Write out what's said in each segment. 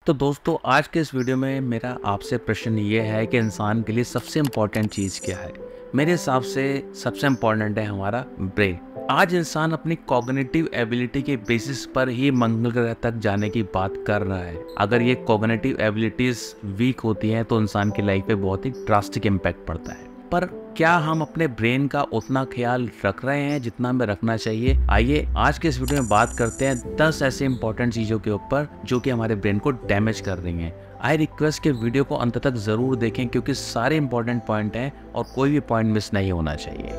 तो दोस्तों आज के इस वीडियो में मेरा आपसे प्रश्न ये है कि इंसान के लिए सबसे इम्पोर्टेंट चीज़ क्या है। मेरे हिसाब से सबसे इम्पोर्टेंट है हमारा ब्रेन। आज इंसान अपनी कॉग्निटिव एबिलिटी के बेसिस पर ही मंगल ग्रह तक जाने की बात कर रहा है। अगर ये कॉग्निटिव एबिलिटीज वीक होती हैं तो इंसान की लाइफ पे बहुत ही ड्रास्टिक इम्पैक्ट पड़ता है। पर क्या हम अपने ब्रेन का उतना ख्याल रख रहे हैं जितना हमें रखना चाहिए? आइए आज के इस वीडियो में बात करते हैं 10 ऐसे इंपॉर्टेंट चीज़ों के ऊपर जो कि हमारे ब्रेन को डैमेज कर रही हैं। आई रिक्वेस्ट के वीडियो को अंत तक ज़रूर देखें क्योंकि सारे इंपॉर्टेंट पॉइंट हैं और कोई भी पॉइंट मिस नहीं होना चाहिए।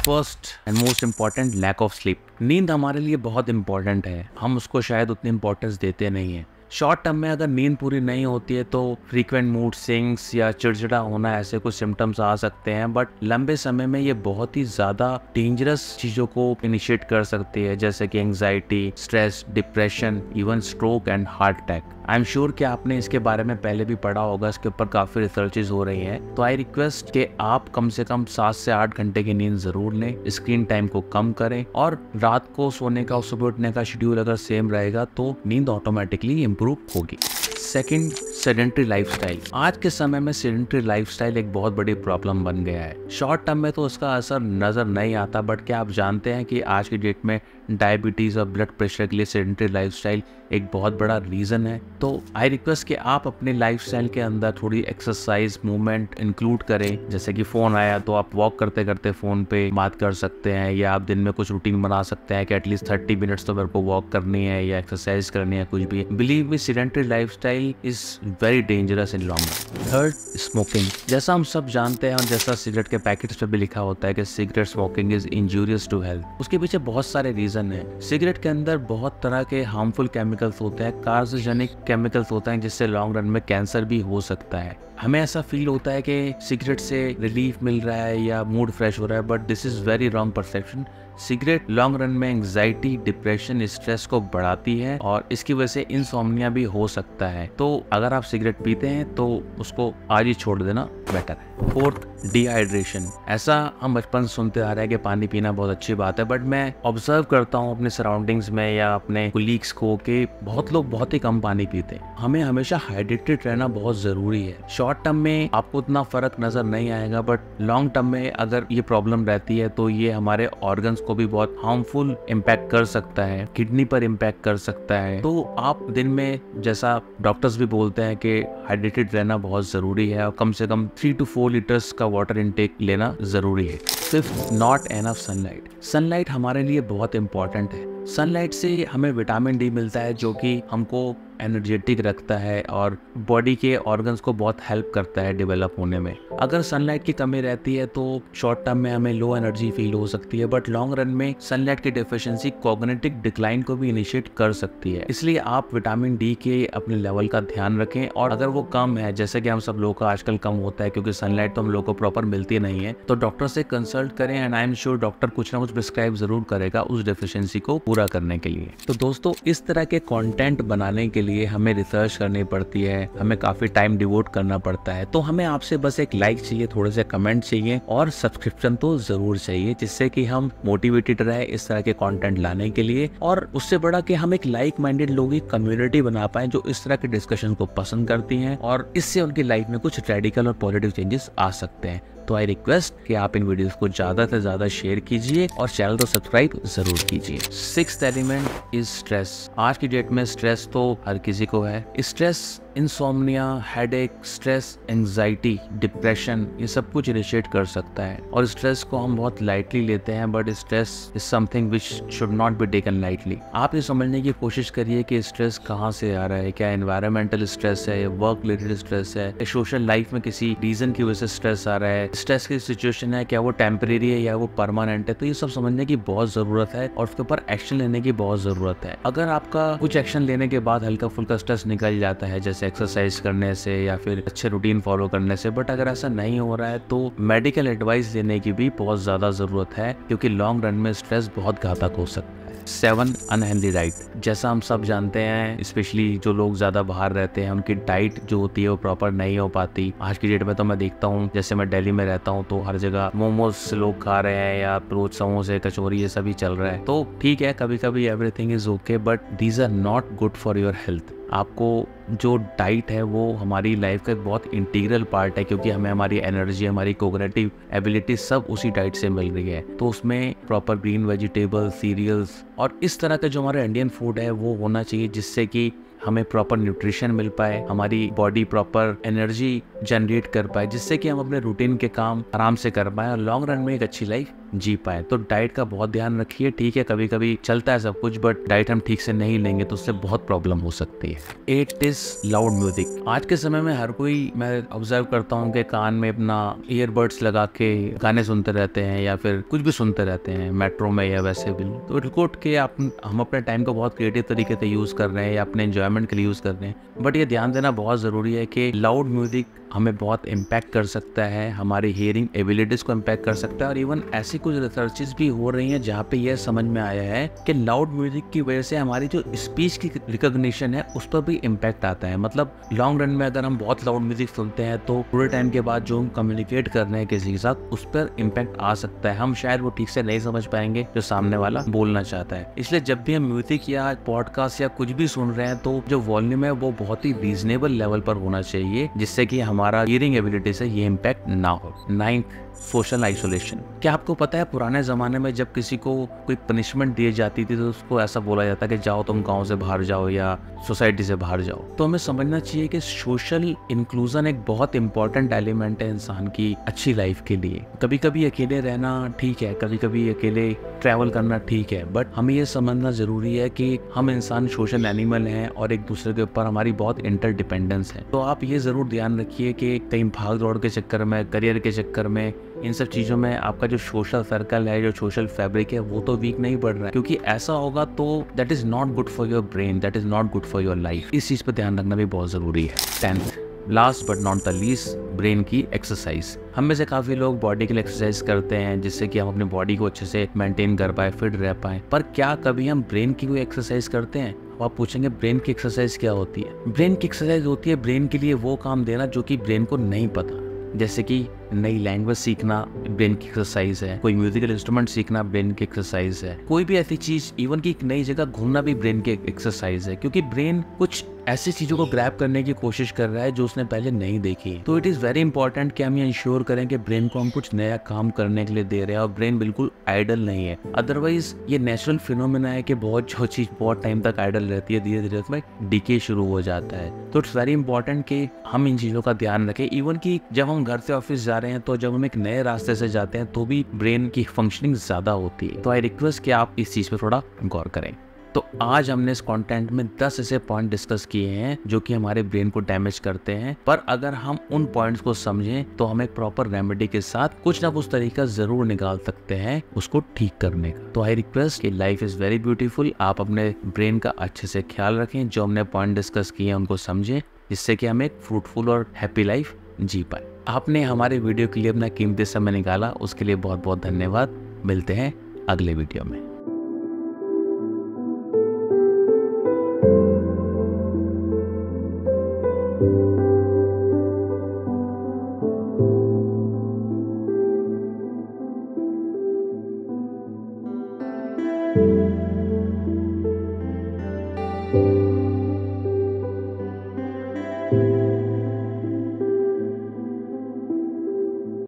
First and most important, lack of sleep. नींद हमारे लिए बहुत इंपॉर्टेंट है, हम उसको शायद उतनी इंपॉर्टेंस देते नहीं हैं। शॉर्ट टर्म में अगर नींद पूरी नहीं होती है तो फ्रीक्वेंट मूड स्विंग्स या चिड़चिड़ा होना ऐसे कुछ सिम्टम्स आ सकते हैं, बट लंबे समय में ये बहुत ही ज़्यादा डेंजरस चीज़ों को इनिशिएट कर सकती है, जैसे कि anxiety, stress, depression, even stroke and heart attack. I am sure कि आपने इसके बारे में पहले भी पढ़ा होगा, इसके ऊपर काफ़ी रिसर्चेज हो रही हैं। तो आई रिक्वेस्ट कि आप कम से कम 7 से 8 घंटे की नींद ज़रूर लें, स्क्रीन टाइम को कम करें और रात को सोने का और सुबह उठने का शेड्यूल अगर सेम रहेगा तो नींद ऑटोमेटिकली इम्प्रूव होगी। Second, sedentary lifestyle. आज के समय में सेडेंट्री लाइफस्टाइल एक बहुत बड़ी प्रॉब्लम बन गया है। शॉर्ट टर्म में तो उसका असर नज़र नहीं आता, बट क्या आप जानते हैं कि आज की डेट में डायबिटीज़ और ब्लड प्रेशर के लिए सेडेंट्री लाइफस्टाइल एक बहुत बड़ा रीज़न है। तो आई रिक्वेस्ट कि आप अपने लाइफस्टाइल के अंदर थोड़ी एक्सरसाइज, मूवमेंट इंक्लूड करें। जैसे कि फ़ोन आया तो आप वॉक करते करते फ़ोन पे बात कर सकते हैं, या आप दिन में कुछ रूटीन बना सकते हैं कि एटलीस्ट 30 मिनट्स तो मेरे को वॉक करनी है या एक्सरसाइज करनी है, कुछ भी। Believe me, sedentary lifestyle is very dangerous in long run. Third, smoking. जैसा हम सब जानते हैं और जैसा सिगरेट के पैकेट्स पे भी लिखा होता है कि cigarette smoking is injurious to health, उसके पीछे बहुत सारे रीजन है। सिगरेट के अंदर बहुत तरह के हार्मफुल केमिकल्स होते हैं, कार्सिनोजेनिक केमिकल्स होते हैं, जिससे लॉन्ग रन में कैंसर भी हो सकता है। हमें ऐसा फील होता है कि सिगरेट से रिलीफ मिल रहा है या मूड फ्रेश हो रहा है, but this is very wrong perception. Cigarette long run में एंग्जाइटी, डिप्रेशन, स्ट्रेस को बढ़ाती है और इसकी वजह से इंसोम्निया भी हो सकता है। तो अगर आप सिगरेट पीते हैं तो उसको आज ही छोड़ देना बेटर है। Fourth, dehydration. ऐसा हम बचपन से सुनते आ रहे हैं कि पानी पीना बहुत अच्छी बात है, बट मैं ऑब्जर्व करता हूँ अपने सराउंडिंग्स में या अपने कोलीग्स को कि बहुत लोग बहुत ही कम पानी पीते हैं। हमें हमेशा हाइड्रेटेड रहना बहुत ज़रूरी है। शॉर्ट टर्म में आपको उतना फ़र्क नज़र नहीं आएगा, बट लॉन्ग टर्म में अगर ये प्रॉब्लम रहती है तो ये हमारे ऑर्गन्स को भी बहुत हार्मफुल इम्पैक्ट कर सकता है, किडनी पर इम्पैक्ट कर सकता है। तो आप दिन में, जैसा डॉक्टर्स भी बोलते हैं कि हाइड्रेटेड रहना बहुत ज़रूरी है और कम से कम 3 to 4 लीटर्स का वाटर इनटेक लेना ज़रूरी है। Fifth, not enough sunlight. Sunlight हमारे लिए बहुत इंपॉर्टेंट है। सनलाइट से हमें विटामिन डी मिलता है जो कि हमको एनर्जेटिक रखता है और बॉडी के ऑर्गन्स को बहुत हेल्प करता है डेवलप होने में। अगर सनलाइट की कमी रहती है तो शॉर्ट टर्म में हमें लो एनर्जी फील हो सकती है, बट लॉन्ग रन में सनलाइट की डेफिशिएंसी कॉग्निटिव डिक्लाइन को भी इनिशिएट कर सकती है। इसलिए आप विटामिन डी के अपने लेवल का ध्यान रखें, और अगर वो कम है, जैसे कि हम सब लोगों का आजकल कम होता है क्योंकि सनलाइट तो हम लोग को प्रॉपर मिलती नहीं है, तो डॉक्टर से कंसल्ट करें and I am sure doctor कुछ ना कुछ प्रिस्क्राइब जरूर करेगा उस डेफिशिएंसी को पूरा करने के लिए। तो दोस्तों, इस तरह के कंटेंट बनाने के लिए हमें रिसर्च करनी पड़ती है, हमें काफी टाइम डिवोट करना पड़ता है। तो हमें आपसे बस एक लाइक चाहिए, थोड़े से कमेंट चाहिए और सब्सक्रिप्शन तो जरूर चाहिए, जिससे कि हम मोटिवेटेड रहे इस तरह के कंटेंट लाने के लिए, और उससे बड़ा कि हम एक लाइक माइंडेड लोगों की कम्युनिटी बना पाए जो इस तरह के डिस्कशन को पसंद करती हैं और इससे उनकी लाइफ में कुछ रेडिकल और पॉजिटिव चेंजेस आ सकते हैं। तो आई रिक्वेस्ट कि आप इन वीडियोस को ज्यादा से ज्यादा शेयर कीजिए और चैनल को सब्सक्राइब जरूर कीजिए। Sixth element is stress. आज की डेट में स्ट्रेस तो हर किसी को है। Stress insomnia, headache, stress, anxiety, depression, ये सब कुछ इनिशिएट कर सकता है और स्ट्रेस को हम बहुत लाइटली लेते हैं, but stress is something which should not be taken lightly. आप ये समझने की कोशिश करिए कि स्ट्रेस कहाँ से आ रहा है, क्या एनवायरमेंटल स्ट्रेस है, वर्क रिलेटेड स्ट्रेस है, सोशल लाइफ में किसी रीजन की वजह से स्ट्रेस आ रहा है, स्ट्रेस की सिचुएशन है, क्या वो टेम्परेरी है या वो परमानेंट है। तो ये सब समझने की बहुत जरूरत है और उसके ऊपर एक्शन लेने की बहुत जरूरत है। अगर आपका कुछ एक्शन लेने के बाद हल्का फुल्का स्ट्रेस निकल जाता है, जैसे से, एक्सरसाइज करने से या फिर अच्छे रूटीन फॉलो करने से। बट अगर ऐसा नहीं हो रहा है तो मेडिकल एडवाइस लेने की भी बहुत ज़्यादा ज़रूरत है, क्योंकि लॉन्ग रन में स्ट्रेस बहुत घातक हो सकता है। 7 अनहेल्दी डाइट। जैसा हम सब जानते हैं, स्पेशली जो लोग ज़्यादा बाहर रहते हैं, उनकी डाइट जो होती है वो प्रॉपर नहीं हो पाती। आज की डेट में तो मैं देखता हूँ, जैसे मैं दिल्ली में रहता हूँ तो हर जगह मोमोज लोग खा रहे हैं या रोज समोसे, कचौरी, ये सभी चल रहा है। तो ठीक है, कभी कभी everything is okay, but these are not good for your health. आपको जो डाइट है वो हमारी लाइफ का एक बहुत इंटीग्रल पार्ट है, क्योंकि हमें हमारी एनर्जी, हमारी कोग्निटिव एबिलिटी सब उसी डाइट से मिल रही है। तो उसमें प्रॉपर ग्रीन वेजिटेबल, सीरियल्स और इस तरह का जो हमारा इंडियन फूड है वो होना चाहिए, जिससे कि हमें प्रॉपर न्यूट्रिशन मिल पाए, हमारी बॉडी प्रॉपर एनर्जी जनरेट कर पाए, जिससे कि हम अपने रूटीन के काम आराम से कर पाए और लॉन्ग रन में एक अच्छी लाइफ जी पाए। तो डाइट का बहुत ध्यान रखिए। ठीक है, कभी कभी चलता है सब कुछ, बट डाइट हम ठीक से नहीं लेंगे तो उससे बहुत प्रॉब्लम हो सकती है। 8 इज लाउड म्यूजिक। आज के समय में हर कोई, मैं ऑब्जर्व करता हूँ कि कान में अपना ईयरबड्स लगा के गाने सुनते रहते हैं या फिर कुछ भी सुनते रहते हैं, मेट्रो में या वैसे भी। तो रिकॉर्ड के हम अपने टाइम को बहुत क्रिएटिव तरीके से यूज कर रहे हैं या अपने एंजॉयमेंट के लिए यूज कर रहे हैं। बट ये ध्यान देना बहुत जरूरी है कि लाउड म्यूजिक हमें बहुत इम्पैक्ट कर सकता है, हमारी हियरिंग एबिलिटीज को इम्पैक्ट कर सकता है। और इवन ऐसी कुछ रिसर्चेस भी हो रही हैं जहाँ पे यह समझ में आया है कि लाउड म्यूजिक की वजह से हमारी जो स्पीच की रिकॉग्निशन है उस पर भी इम्पैक्ट आता है। मतलब लॉन्ग रन में अगर हम बहुत लाउड म्यूजिक सुनते हैं तो पूरे टाइम के बाद जो हम कम्युनिकेट कर रहे हैं किसी के साथ, उस पर इम्पैक्ट आ सकता है। हम शायद वो ठीक से नहीं समझ पाएंगे जो सामने वाला बोलना चाहता है। इसलिए जब भी हम म्यूजिक या पॉडकास्ट या कुछ भी सुन रहे हैं तो जो वॉल्यूम है वो बहुत ही रीजनेबल लेवल पर होना चाहिए, जिससे कि हमारा हियरिंग एबिलिटी से ये इम्पैक्ट ना हो। 9th, social isolation. क्या आपको पता है पुराने ज़माने में जब किसी को कोई पनिशमेंट दी जाती थी तो उसको ऐसा बोला जाता कि जाओ तुम गांव से बाहर जाओ या सोसाइटी से बाहर जाओ। तो हमें समझना चाहिए कि सोशल इंक्लूजन एक बहुत इंपॉर्टेंट एलिमेंट है इंसान की अच्छी लाइफ के लिए। कभी कभी अकेले रहना ठीक है, कभी कभी अकेले ट्रैवल करना ठीक है, बट हमें ये समझना ज़रूरी है कि हम इंसान सोशल एनिमल हैं और एक दूसरे के ऊपर हमारी बहुत इंटरडिपेंडेंस है। तो आप ये ज़रूर ध्यान रखिए कि कहीं भाग दौड़ के चक्कर में, करियर के चक्कर में, इन सब चीज़ों में आपका जो सोशल सर्कल है, जो सोशल फैब्रिक है, वो तो वीक नहीं बढ़ रहा है, क्योंकि ऐसा होगा तो that is not good for your brain, that is not good for your life. इस चीज़ पर ध्यान रखना भी बहुत ज़रूरी है। 10th, last but not the least, brain की एक्सरसाइज। हम में से काफ़ी लोग बॉडी के लिए एक्सरसाइज करते हैं जिससे कि हम अपनी बॉडी को अच्छे से मेंटेन कर पाए, फिट रह पाए, पर क्या कभी हम ब्रेन की कोई एक्सरसाइज करते हैं? आप पूछेंगे ब्रेन की एक्सरसाइज क्या होती है? ब्रेन की एक्सरसाइज होती है ब्रेन के लिए वो काम देना जो कि ब्रेन को नहीं पता। जैसे कि नई लैंग्वेज सीखना ब्रेन की एक्सरसाइज है, कोई म्यूजिकल इंस्ट्रूमेंट सीखना ब्रेन की एक्सरसाइज है, कोई भी ऐसी चीज, इवन की एक नई जगह घूमना भी ब्रेन की एक्सरसाइज है, क्योंकि ब्रेन कुछ ऐसी चीजों को ग्रैब करने की कोशिश कर रहा है जो उसने पहले नहीं देखी। तो इट इज वेरी इंपॉर्टेंट कि हम ये इंश्योर करें कि ब्रेन को हम कुछ नया काम करने के लिए दे रहे हैं और ब्रेन बिल्कुल आइडल नहीं है। अदरवाइज ये नेचुरल फिनोमेना है कि बहुत जो चीज बहुत टाइम तक आइडल रहती है, धीरे धीरे उसमें डिके शुरू हो जाता है। तो इट्स वेरी इंपॉर्टेंट कि हम इन चीजों का ध्यान रखें। इवन कि जब हम घर से ऑफिस जा रहे हैं तो जब हम एक नए रास्ते से जाते हैं तो भी ब्रेन की फंक्शनिंग ज्यादा होती है। तो आई रिक्वेस्ट कि आप इस चीज पे थोड़ा गौर करें। तो आज हमने इस कंटेंट में 10 ऐसे पॉइंट डिस्कस किए हैं जो कि हमारे ब्रेन को डैमेज करते हैं, पर अगर हम उन पॉइंट्स को समझें तो हम एक प्रॉपर रेमेडी के साथ कुछ ना कुछ तरीका जरूर निकाल सकते हैं उसको ठीक करने का। तो आई रिक्वेस्ट कि लाइफ इज वेरी ब्यूटीफुल, आप अपने ब्रेन का अच्छे से ख्याल रखें, जो हमने पॉइंट डिस्कस किए हैं उनको समझें, जिससे कि हम एक फ्रूटफुल और हैप्पी लाइफ जी पाए। आपने हमारे वीडियो के लिए अपना कीमती समय निकाला, उसके लिए बहुत बहुत धन्यवाद। मिलते हैं अगले वीडियो में।